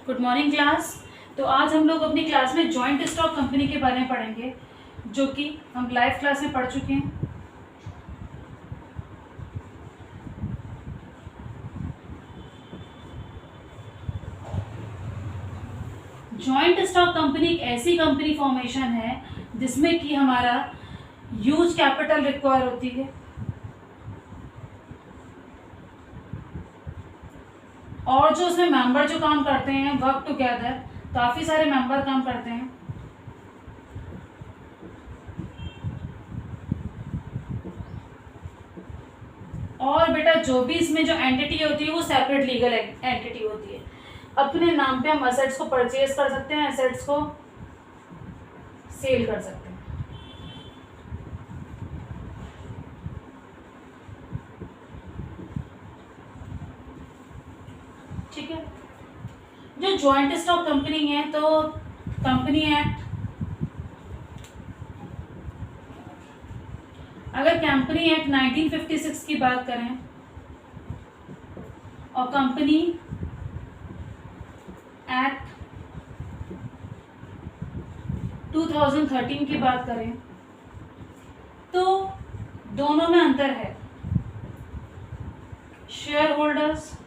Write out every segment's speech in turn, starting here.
Good morning class. तो आज हम लोग अपनी क्लास में जॉइंट स्टॉक कंपनी के बारे में पढ़ेंगे, जो कि हम लाइव क्लास में पढ़ चुके हैं। जॉइंट स्टॉक कंपनी एक ऐसी कंपनी फॉर्मेशन है जिसमें कि हमारा ह्यूज कैपिटल रिक्वायर होती है और जो उसमें मेंबर जो काम करते हैं वर्क टुगेदर, काफ़ी सारे मेंबर काम करते हैं। और बेटा जो भी इसमें जो एंटिटी होती है वो सेपरेट लीगल एंटिटी होती है। अपने नाम पे हम एसेट्स को परचेज कर सकते हैं, एसेट्स को सेल कर सकते हैं। ठीक है। जो जॉइंट स्टॉक कंपनी है, तो कंपनी एक्ट, अगर कंपनी एक्ट 1956 की बात करें और कंपनी एक्ट 2013 की बात करें तो दोनों में अंतर है। शेयर होल्डर्स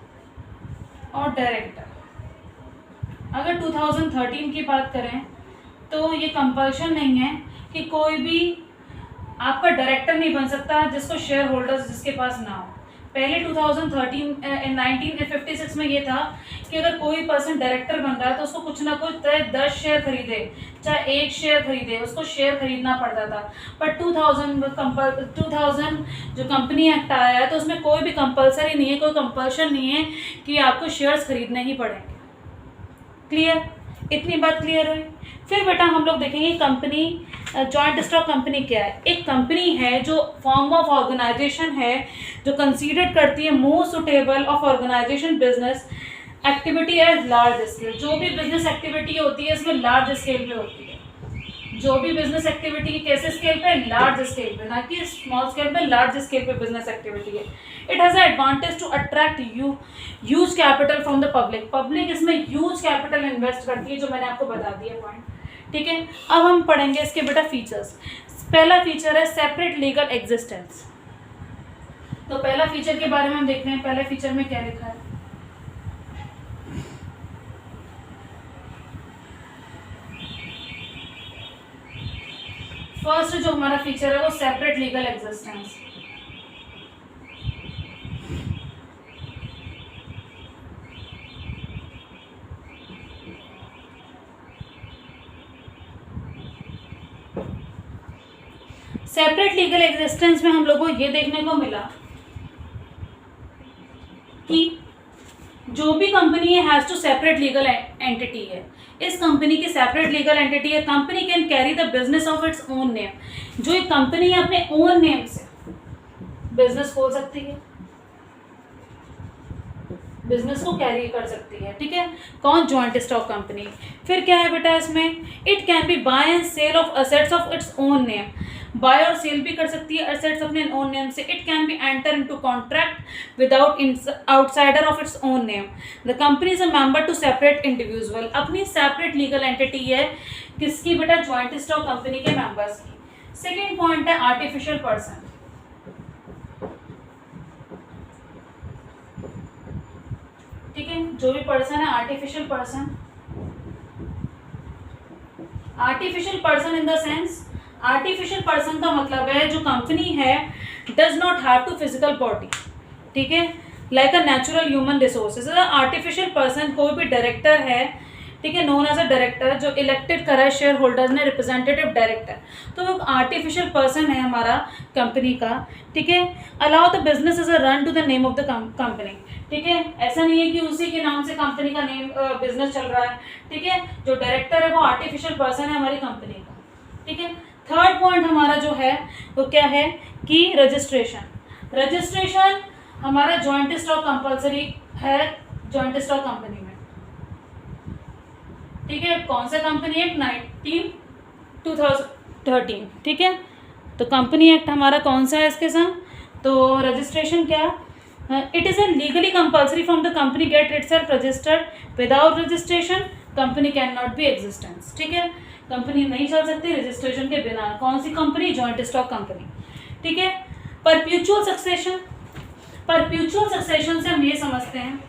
और डायरेक्टर, अगर 2013 की बात करें तो ये कंपल्शन नहीं है कि कोई भी आपका डायरेक्टर नहीं बन सकता जिसको शेयर होल्डर्स जिसके पास ना हो। पहले 1956 में ये था कि अगर कोई पर्सन डायरेक्टर बन रहा है तो उसको कुछ ना कुछ 10 शेयर खरीदे, चाहे 1 शेयर खरीदे, उसको शेयर खरीदना पड़ता था। पर 2000 जो कंपनी एक्ट आया है तो उसमें कोई भी कंपल्सरी नहीं है, कोई कंपल्शन नहीं है कि आपको शेयर्स खरीदने ही पड़ेंगे। क्लियर? इतनी बात क्लियर है। फिर बेटा हम लोग देखेंगे कंपनी जॉइंट स्टॉक कंपनी क्या है। एक कंपनी है जो फॉर्म ऑफ ऑर्गेनाइजेशन है जो कंसीडर करती है most suitable of organisation business activity as large scale. जो भी बिजनेस एक्टिविटी होती है इसमें लार्ज स्केल पे होती है। जो भी बिजनेस एक्टिविटी कैसे स्केल पे? लार्ज स्केल पे, ना कि स्मॉल स्केल पे, लार्ज स्केल पे बिजनेस एक्टिविटी है। It has advantage to attract huge capital from the public. Public इसमें ह्यूज कैपिटल इन्वेस्ट करती है, जो मैंने आपको बता दिया पॉइंट। ठीक है। अब हम पढ़ेंगे इसके बेटा फीचर्स। पहला फीचर है सेपरेट लीगल एग्जिस्टेंस। तो पहला फीचर के बारे में हम देखते हैं। पहले फीचर में क्या लिखा है? फर्स्ट जो हमारा फीचर है वो separate legal existence. Separate legal existence में हम लोगों को ये देखने को मिला कि जो भी कंपनी है has to separate legal entity है। इस कंपनी की सेपरेट लीगल एंटिटी है। Company can carry the business of its own name. जो एक कंपनी है अपने ओन नेम से बिजनेस खोल सकती है, बिजनेस को कैरी कर सकती है। ठीक है। कौन? Joint stock company. फिर क्या है बेटा इसमें? It can be buy and sell of assets of its own name. Buy और सेल भी कर सकती है असेट्स अपने ओन नेम से। It can be enter into contract without outsider of its own name. The company is a member to separate individual. अपनी separate legal entity है किसकी बेटा? जॉइंट स्टॉक कंपनी के मेंबर्स की। सेकेंड पॉइंट है artificial person. ठीक है। जो भी पर्सन है artificial person. Artificial person in the sense, artificial person का मतलब है जो कंपनी है does not have to physical body. ठीक है। Like a natural human resources. Artificial person कोई भी डायरेक्टर है, ठीक है, नोन एज अ डायरेक्टर, जो इलेक्टेड करा है शेयर होल्डर्स ने, रिप्रेजेंटेटिव डायरेक्टर, तो वो आर्टिफिशियल पर्सन है हमारा कंपनी का। ठीक है। Allow the business is a run to the name of the company. ठीक है। ऐसा नहीं है कि उसी के नाम से कंपनी का नेम बिजनेस चल रहा है। ठीक है। जो डायरेक्टर है वो आर्टिफिशियल पर्सन है हमारी कंपनी का। ठीक है। थर्ड पॉइंट हमारा जो है वो क्या है कि रजिस्ट्रेशन। रजिस्ट्रेशन हमारा जॉइंट स्टॉक कंपलसरी है जॉइंट स्टॉक कंपनी में। ठीक है। कौन सा कंपनी एक्ट? 2013। ठीक है। तो कंपनी एक्ट हमारा कौन सा है इसके साथ? तो रजिस्ट्रेशन क्या? It is a legally compulsory from the company get itself registered. Without registration company cannot be existence. ठीक है, कंपनी नहीं चल सकती रजिस्ट्रेशन के बिना. कौन सी कंपनी? Joint stock company. ठीक है. परप्यूचुअल सक्सेशन, परप्यूचुअल सक्सेशन से हम ये समझते हैं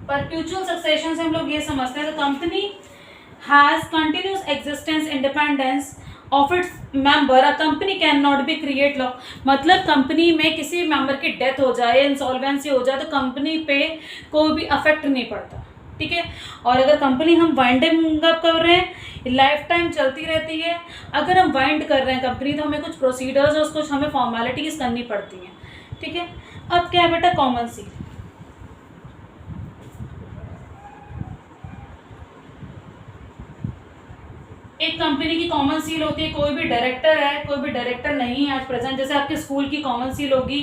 परप्यूचुअल सक्सेशन से हम लोग ये समझते हैं, the company has continuous existence independence of its member, a company can not be create law. मतलब कंपनी में किसी मेंबर की डेथ हो जाए, इंसॉल्वेंसी हो जाए, तो कंपनी पे कोई भी अफेक्ट नहीं पड़ता. ठीक है. और अगर कंपनी हम वाइंडिंग अप कर रहे हैं, लाइफ टाइम चलती रहती है. अगर हम वाइंड कर रहे हैं कंपनी, तो हमें कुछ प्रोसीडर्स और कुछ हमें फॉर्मेलिटीज़ करनी पड़ती हैं. ठीक है. अब क्या है बेटा? Common seal. एक कंपनी की कॉमन सील होती है. कोई भी डायरेक्टर है, कोई भी डायरेक्टर नहीं है आज प्रेजेंट. जैसे आपके स्कूल की कॉमन सील होगी,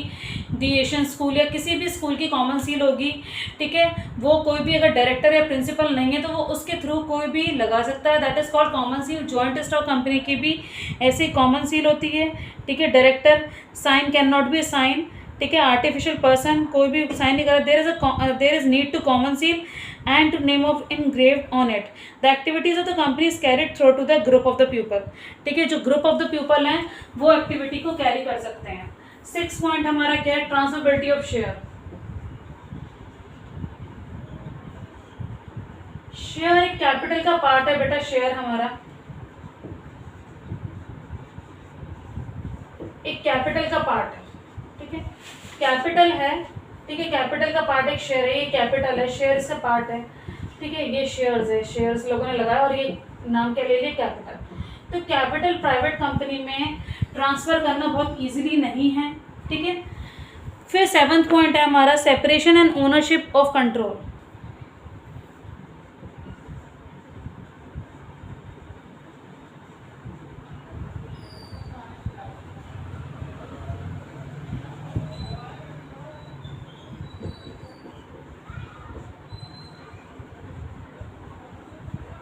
दी एशियन स्कूल या किसी भी स्कूल की कॉमन सील होगी. ठीक है. वो कोई भी अगर डायरेक्टर या प्रिंसिपल नहीं है तो वो उसके थ्रू कोई भी लगा सकता है. That is called common seal. Joint stock company की भी ऐसी कॉमन सील होती है. ठीक है. Director sign can not be sign. ठीक है. आर्टिफिशियल पर्सन कोई भी साइन नहीं करा. There is need to common seal and name of engraved on it. The activities of the company is carried through to the group of the people. ठीक है. जो group of the people हैं वो activity को carry कर सकते हैं. 6 point हमारा क्या है? Transferability of share. शेयर एक कैपिटल का पार्ट है बेटा. शेयर हमारा एक कैपिटल का पार्ट है. ठीक है. कैपिटल है. ठीक है. कैपिटल का पार्ट एक शेयर है. ये कैपिटल है, शेयर इसका पार्ट है. ठीक है. ये शेयर्स है, शेयर्स लोगों ने लगाया और ये नाम क्या ले लिया? कैपिटल. तो कैपिटल प्राइवेट कंपनी में ट्रांसफ़र करना बहुत इजीली नहीं है. ठीक है. फिर 7th पॉइंट है हमारा separation and ownership of control.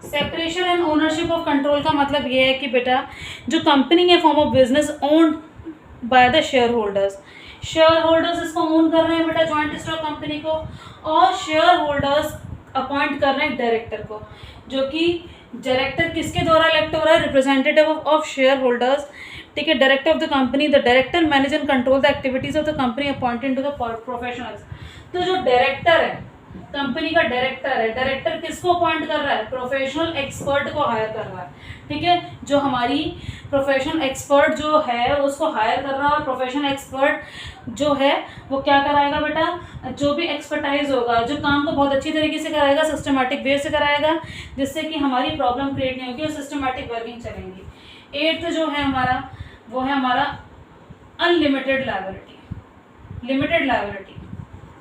Separation and ownership of control का मतलब ये है कि बेटा जो कंपनी है form of business owned by the share holders. Share holders इसको ओन कर रहे हैं बेटा जॉइंट स्टॉक कंपनी को, और शेयर होल्डर्स अपॉइंट कर रहे हैं डायरेक्टर को, जो कि डायरेक्टर किसके द्वारा इलेक्ट हो रहा है? Representative of share holders. ठीक है. Director of the company, the director manage and control the activities of the company appointed to the professionals. तो जो डायरेक्टर है, कंपनी का डायरेक्टर है, डायरेक्टर किसको अपॉइंट कर रहा है? प्रोफेशनल एक्सपर्ट को हायर कर रहा है. ठीक है. जो हमारी प्रोफेशनल एक्सपर्ट जो है उसको हायर कर रहा है, और प्रोफेशनल एक्सपर्ट जो है वो क्या कराएगा बेटा? जो भी एक्सपर्टाइज होगा, जो काम को बहुत अच्छी तरीके से कराएगा, सिस्टमेटिक वे से कराएगा, जिससे कि हमारी प्रॉब्लम क्रिएट नहीं होगी और सिस्टमेटिक वर्किंग चलेंगी. 8th जो है हमारा वो है हमारा अनलिमिटेड लायबिलिटी. Limited liability.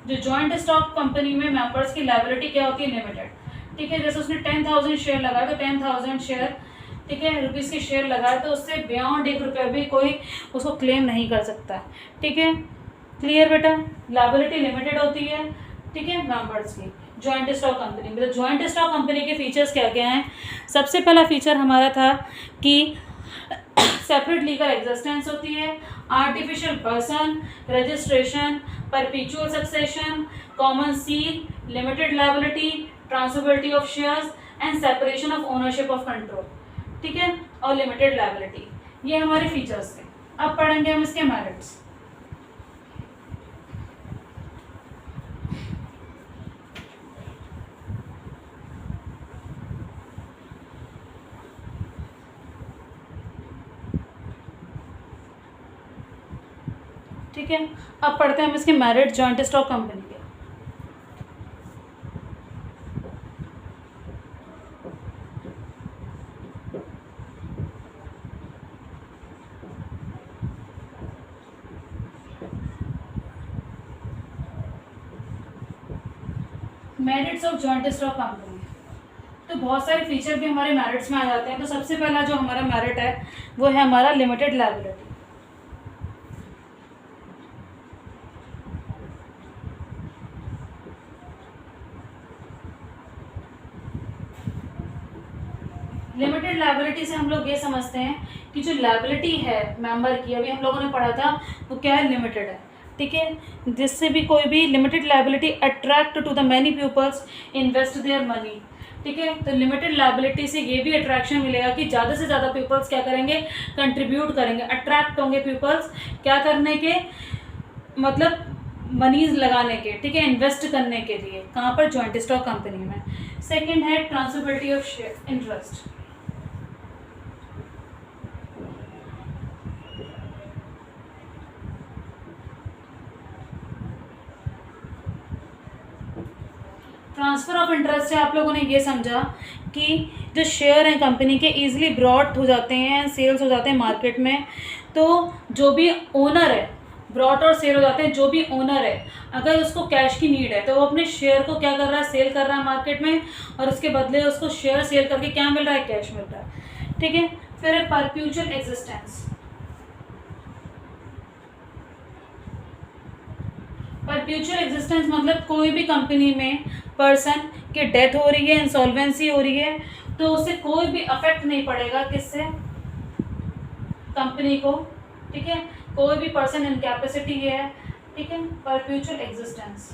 जो जॉइंट स्टॉक कंपनी में मेंबर्स की लायबिलिटी क्या होती है? लिमिटेड. ठीक है. जैसे उसने 10,000 शेयर लगाया तो 10,000 शेयर, ठीक है, रुपीज़ के शेयर लगाए तो उससे बियॉन्ड 1 रुपये भी कोई उसको क्लेम नहीं कर सकता. ठीक है. क्लियर बेटा? लायबिलिटी लिमिटेड होती है. ठीक है. मेंबर्स की जॉइंट स्टॉक कंपनी में. तो जॉइंट स्टॉक कंपनी के फीचर्स क्या क्या हैं? सबसे पहला फीचर हमारा था कि सेपरेट लीगल एग्जिस्टेंस होती है, artificial person, registration, perpetual succession, common seal, limited liability, transferability of shares and separation of ownership of control. ठीक है. और लिमिटेड लायबिलिटी. ये हमारे फीचर्स थे. अब पढ़ेंगे हम इसके मेरिट्स. ठीक है. अब पढ़ते हैं हम इसके मेरिट जॉइंट स्टॉक कंपनी के. Merits of joint stock company. तो बहुत सारे फीचर भी हमारे मेरिट्स में आ जाते हैं. तो सबसे पहला जो हमारा मेरिट है वो है हमारा लिमिटेड लायबिलिटी. लिमिटेड लायबिलिटी से हम लोग ये समझते हैं कि जो लायबिलिटी है मेंबर की, अभी हम लोगों ने पढ़ा था, वो क्या है, लिमिटेड है, ठीक है, जिससे भी कोई भी limited liability attract to the many peoples invest their money, ठीक है। तो लिमिटेड लायबिलिटी से ये भी अट्रैक्शन मिलेगा कि ज़्यादा से ज़्यादा पीपल्स क्या करेंगे, कंट्रीब्यूट करेंगे, अट्रैक्ट होंगे पीपल्स क्या करने के, मतलब मनीज लगाने के, ठीक है, इन्वेस्ट करने के लिए, कहाँ पर, जॉइंट स्टॉक कंपनी में। सेकंड है transferability of share interest. Transfer of interest से आप लोगों ने ये समझा कि जो शेयर हैं कंपनी के ईजिली ब्रॉड हो जाते हैं, सेल्स हो जाते हैं मार्केट में, तो जो भी ओनर है, ब्रॉड और सेल हो जाते हैं, जो भी ओनर है अगर उसको कैश की नीड है तो वो अपने शेयर को क्या कर रहा है, सेल कर रहा है मार्केट में, और उसके बदले उसको शेयर सेल करके क्या मिल रहा है, कैश मिल रहा है, ठीक है। फिर है परपेचुअल एग्जिस्टेंस। परपेचुअल एग्जिस्टेंस मतलब कोई भी कंपनी में पर्सन की डेथ हो रही है, इंसॉल्वेंसी हो रही है, तो उससे कोई भी अफेक्ट नहीं पड़ेगा, किससे, कंपनी को, ठीक है, कोई भी पर्सन इनकैपेसिटी है, ठीक है, परपेचुअल एग्जिस्टेंस।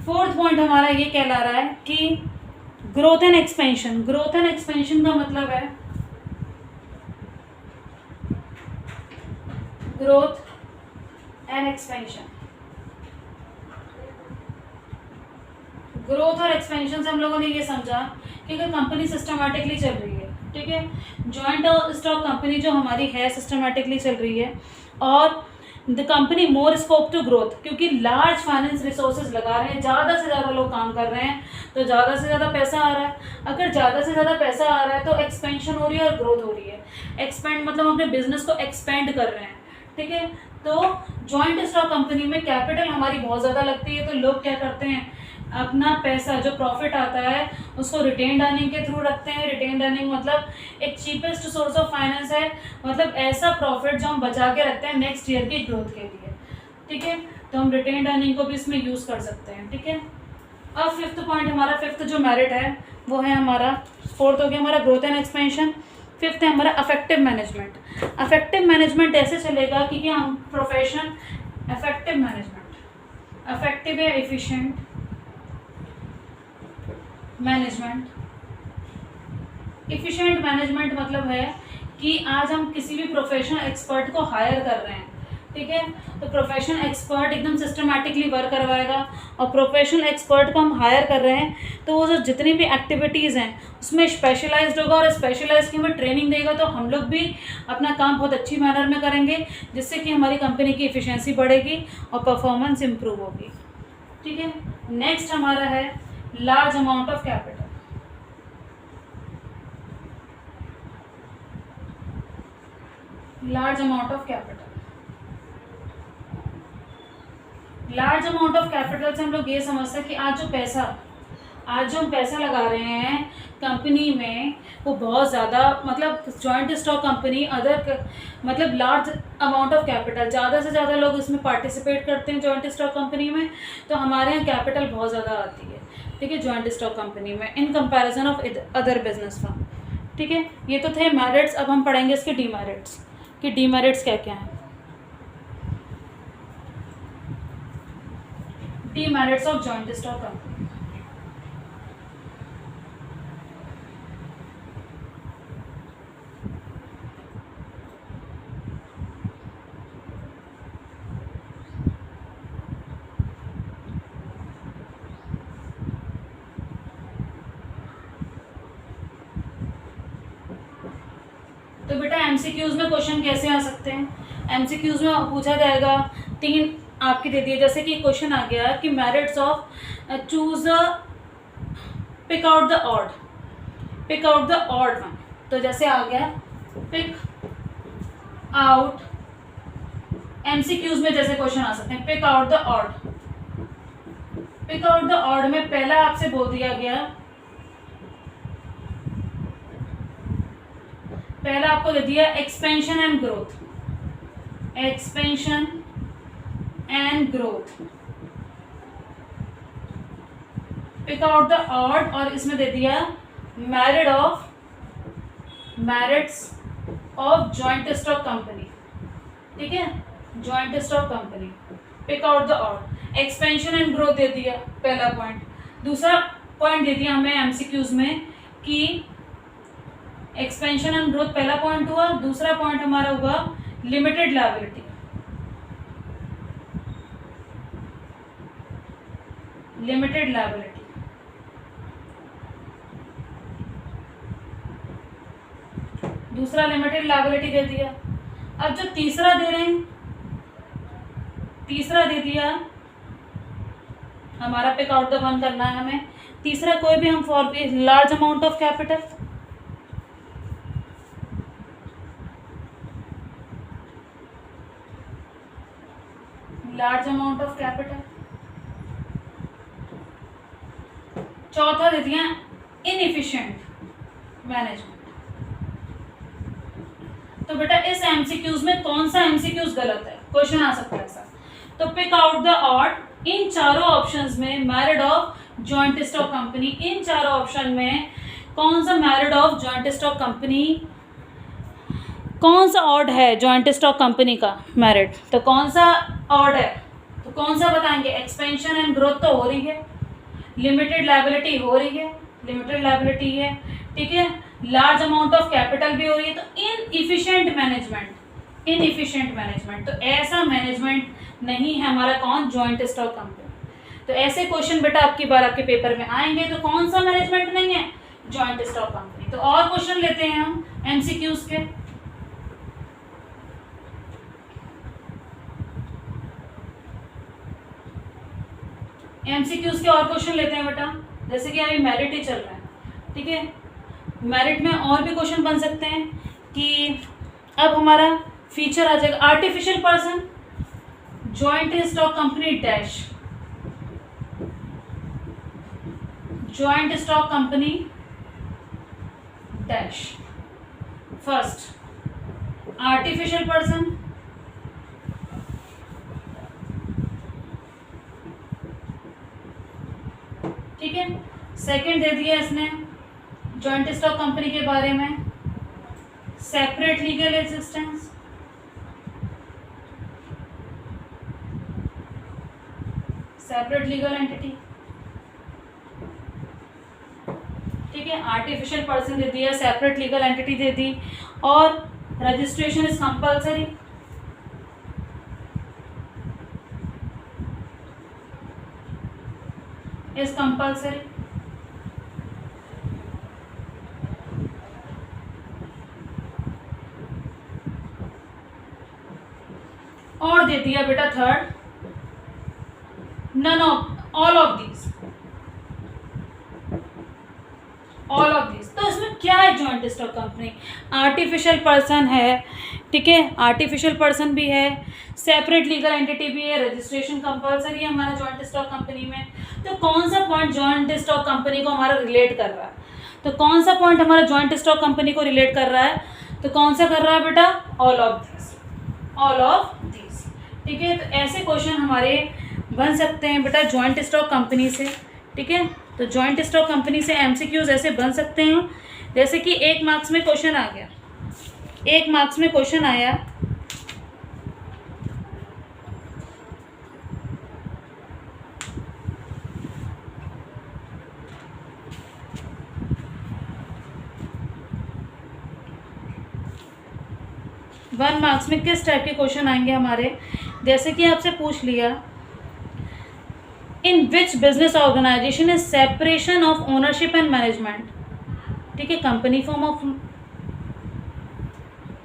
फोर्थ पॉइंट हमारा ये कहला रहा है कि growth and expansion. Growth and expansion का मतलब है ग्रोथ एंड एक्सपेंशन। ग्रोथ और एक्सपेंशन से हम लोगों ने ये समझा कि अगर कंपनी सिस्टमैटिकली चल रही है, ठीक है, जॉइंट स्टॉक कंपनी जो हमारी है सिस्टमैटिकली चल रही है, और the company more scope to growth, क्योंकि लार्ज फाइनेंस रिसोर्सेज लगा रहे हैं, ज़्यादा से ज़्यादा लोग काम कर रहे हैं, तो ज़्यादा से ज़्यादा पैसा आ रहा है। अगर ज़्यादा से ज़्यादा पैसा आ रहा है तो एक्सपेंशन हो रही है और ग्रोथ हो रही है। एक्सपेंड मतलब अपने बिजनेस को एक्सपेंड कर रहे हैं, ठीक है। तो जॉइंट स्टॉक कंपनी में कैपिटल हमारी बहुत ज़्यादा लगती है, तो लोग क्या करते हैं, अपना पैसा जो प्रॉफिट आता है उसको रिटेन्ड अर्निंग के थ्रू रखते हैं। रिटेन्ड अर्निंग मतलब एक चीपेस्ट सोर्स ऑफ फाइनेंस है, मतलब ऐसा प्रॉफिट जो हम बचा के रखते हैं नेक्स्ट ईयर की ग्रोथ के लिए, ठीक है। तो हम रिटेन्ड अर्निंग को भी इसमें यूज़ कर सकते हैं, ठीक है। अब फिफ्थ पॉइंट हमारा, फिफ्थ जो मेरिट है वो है हमारा, फोर्थ हो गया हमारा ग्रोथ एंड एक्सपेंशन, फिफ्थ है हमारा अफेक्टिव मैनेजमेंट। अफेक्टिव मैनेजमेंट ऐसे चलेगा कि क्या हम प्रोफेशन, अफेक्टिव मैनेजमेंट, अफेक्टिव है एफिशिएंट मैनेजमेंट। एफिशिएंट मैनेजमेंट मतलब है कि आज हम किसी भी प्रोफेशनल एक्सपर्ट को हायर कर रहे हैं, ठीक है, तो प्रोफेशनल एक्सपर्ट एकदम सिस्टमैटिकली वर्क करवाएगा, और प्रोफेशनल एक्सपर्ट को हम हायर कर रहे हैं तो वो जो जितनी भी एक्टिविटीज़ हैं उसमें स्पेशलाइज्ड होगा, और स्पेशलाइज की हमें ट्रेनिंग देगा, तो हम लोग भी अपना काम बहुत अच्छी मैनर में करेंगे, जिससे कि हमारी कंपनी की एफिशिएंसी बढ़ेगी और परफॉर्मेंस इम्प्रूव होगी, ठीक है। नेक्स्ट हमारा है large amount of capital. Large amount of capital, large amount of capital से हम लोग ये समझते हैं कि आज जो हम पैसा लगा रहे हैं कंपनी में वो बहुत ज़्यादा, मतलब जॉइंट स्टॉक कंपनी अदर मतलब लार्ज अमाउंट ऑफ कैपिटल, ज़्यादा से ज़्यादा लोग इसमें पार्टिसिपेट करते हैं जॉइंट स्टॉक कंपनी में, तो हमारे यहाँ कैपिटल बहुत ज़्यादा आती है, ठीक है, जॉइंट स्टॉक कंपनी में in comparison of other business firm, ठीक है। ये तो थे मेरिट्स। अब हम पढ़ेंगे इसके डीमेरिट्स कि डीमेरिट्स क्या क्या हैं। Demerits of joint stock company. तो बेटा एमसीक्यूज में क्वेश्चन कैसे आ सकते हैं, एमसीक्यूज में पूछा जाएगा, तीन आपकी दे दिए, जैसे कि क्वेश्चन आ गया कि merits of choose pick out the odd one, तो जैसे आ गया पिक आउट, एमसीक्यूज में जैसे क्वेश्चन आ सकते हैं पिक आउट द ऑड में पहला आपसे बोल दिया गया, पहला आपको दे दिया expansion and growth, expansion and growth, pick out the odd, और इसमें दे दिया merits of joint stock company, ठीक है, joint stock company, pick out the odd. Expansion and growth दे दिया पहला पॉइंट। दूसरा पॉइंट दे दिया हमें एमसीक्यूज में कि एक्सपेंशन एंड ग्रोथ पहला पॉइंट हुआ। दूसरा पॉइंट हमारा हुआ लिमिटेड लायबिलिटी, लिमिटेड लायबिलिटी। दूसरा लिमिटेड लायबिलिटी दे दिया। अब जो तीसरा दे रहे हैं, तीसरा दे दिया हमारा, पिक आउट द वन करना है हमें। तीसरा कोई भी हम for large amount of capital, large amount of capital. चौथा दे दिया इनएफिशिएंट मैनेजमेंट। तो बेटा इस एमसीक्यूज में कौन सा एमसीक्यूज गलत है, क्वेश्चन आ सकता है ऐसा। तो पिक आउट द ऑड इन चारों ऑप्शंस में merit of joint stock company, इन चारों ऑप्शन में कौन सा merit of joint stock company, कौन सा ऑड है जॉइंट स्टॉक कंपनी का मैरिड, तो कौन सा ऑड है, तो कौन सा बताएंगे। एक्सपेंशन एंड ग्रोथ तो हो रही है, लिमिटेड लायबिलिटी हो रही है, लिमिटेड लायबिलिटी है, ठीक है, लार्ज अमाउंट ऑफ कैपिटल भी हो रही है। तो इनएफिशिएंट मैनेजमेंट, इनएफिशिएंट मैनेजमेंट, तो ऐसा मैनेजमेंट नहीं है हमारा कौन, जॉइंट स्टॉक कंपनी। तो ऐसे क्वेश्चन बेटा आपकी बार आपके पेपर में आएंगे। तो कौन सा मैनेजमेंट नहीं है, जॉइंट स्टॉक कंपनी। तो और क्वेश्चन लेते हैं हम एमसीक्यूज के। एमसीक्यूज के और क्वेश्चन लेते हैं बेटा, जैसे कि अभी मेरिट ही चल रहा है, ठीक है। मेरिट में और भी क्वेश्चन बन सकते हैं कि अब हमारा फीचर आ जाएगा artificial person, joint stock company dash, joint stock company dash. First artificial person, ठीक है। सेकंड दे दिया इसने जॉइंट स्टॉक कंपनी के बारे में separate legal existence, separate legal entity, ठीक है। आर्टिफिशियल पर्सन दे दिया, सेपरेट लीगल एंटिटी दे दी, और registration is compulsory, is compulsory. और दे दिया बेटा third none of all of these, all of these. तो इसमें क्या है joint stock company, artificial person है, ठीक है, आर्टिफिशियल पर्सन भी है, सेपरेट लीगल एंटिटी भी है, रजिस्ट्रेशन कंपल्सरी है हमारा जॉइंट स्टॉक कंपनी में। तो कौन सा पॉइंट जॉइंट स्टॉक कंपनी को हमारा रिलेट कर रहा है, तो कौन सा पॉइंट हमारा जॉइंट स्टॉक कंपनी को रिलेट कर रहा है, तो कौन सा कर रहा है बेटा, all of these, all of these, ठीक है। तो ऐसे क्वेश्चन हमारे बन सकते हैं बेटा जॉइंट स्टॉक कंपनी से, ठीक है। तो जॉइंट स्टॉक कंपनी से एमसीक्यूज ऐसे बन सकते हैं, जैसे कि 1 मार्क्स में क्वेश्चन आ गया, 1 मार्क्स में क्वेश्चन आया, वन मार्क्स में किस टाइप के क्वेश्चन आएंगे हमारे, जैसे कि आपसे पूछ लिया in which business organization is separation of ownership and management, ठीक है, कंपनी फॉर्म ऑफ,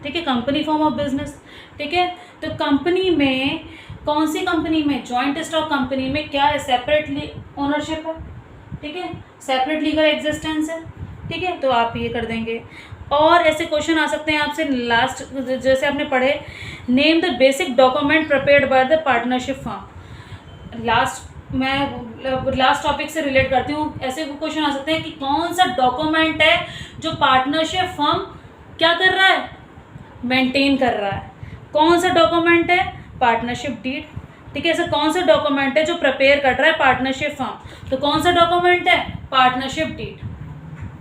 ठीक है, कंपनी फॉर्म ऑफ बिजनेस, ठीक है। तो कंपनी में, कौन सी कंपनी में, जॉइंट स्टॉक कंपनी में क्या है, सेपरेट ओनरशिप है, ठीक है, सेपरेट लीगल एग्जिस्टेंस है, ठीक है। तो आप ये कर देंगे। और ऐसे क्वेश्चन आ सकते हैं आपसे लास्ट, जैसे आपने पढ़े name the basic document prepared by the partnership firm, मैं लास्ट टॉपिक से रिलेट करती हूँ। ऐसे क्वेश्चन आ सकते हैं कि कौन सा डॉक्यूमेंट है जो पार्टनरशिप फर्म क्या कर रहा है, मेंटेन कर रहा है, कौन सा डॉक्यूमेंट है, पार्टनरशिप डीड, ठीक है। ऐसा कौन सा डॉक्यूमेंट है जो प्रिपेयर कर रहा है पार्टनरशिप फॉर्म, तो कौन सा डॉक्यूमेंट है, पार्टनरशिप डीड,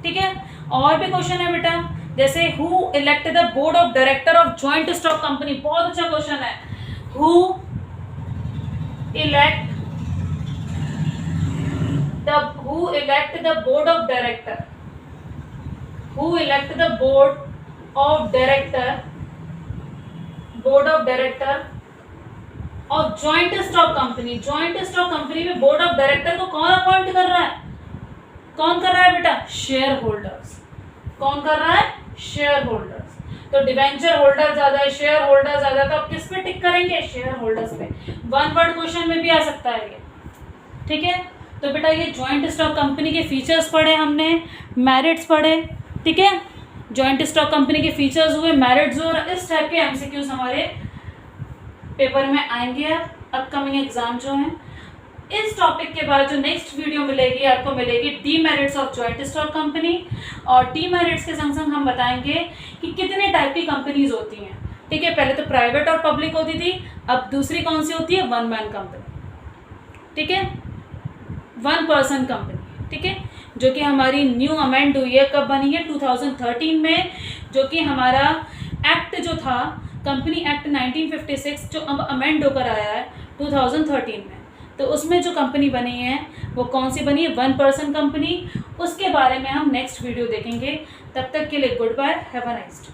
ठीक है। और भी क्वेश्चन है बेटा, जैसे who elect the board of director of joint stock company, बहुत अच्छा क्वेश्चन है। Who elect the board of director, who elect the board of director और joint stock company, joint stock company में बोर्ड ऑफ डायरेक्टर को कौन appoint कर रहा है, कौन कर रहा है बेटा, शेयर होल्डर्स। कौन कर रहा है, शेयर होल्डर्स। तो डिवेंचर होल्डर ज्यादा है, शेयर होल्डर ज्यादा, तो आप किस पे टिक करेंगे, शेयर होल्डर्स पे। वन वर्ड क्वेश्चन में भी आ सकता है ये, ठीक है। तो बेटा ये जॉइंट स्टॉक कंपनी के फीचर्स पढ़े हमने, मेरिट्स पढ़े, ठीक है। जॉइंट स्टॉक कंपनी के फीचर्स हुए, मेरिट्स हुए, और इस टाइप के एमसीक्यूज हमारे पेपर में आएंगे अपकमिंग एग्जाम जो हैं। इस टॉपिक के बाद जो नेक्स्ट वीडियो मिलेगी आपको मिलेगी demerits of joint stock company, और डीमेरिट्स के संग संग हम बताएंगे कि कितने टाइप की कंपनीज होती हैं, ठीक है। पहले तो प्राइवेट और पब्लिक होती थी, अब दूसरी कौन सी होती है, वन मैन कंपनी, ठीक है, वन पर्सन कंपनी, ठीक है, जो कि हमारी न्यू अमेंड हुई है, कब बनी है, 2013 में, जो कि हमारा एक्ट जो था कंपनी एक्ट 1956 जो अब अमेंड होकर आया है 2013 में, तो उसमें जो कंपनी बनी है वो कौन सी बनी है, वन पर्सन कंपनी। उसके बारे में हम नेक्स्ट वीडियो देखेंगे। तब तक के लिए goodbye, have a nice day.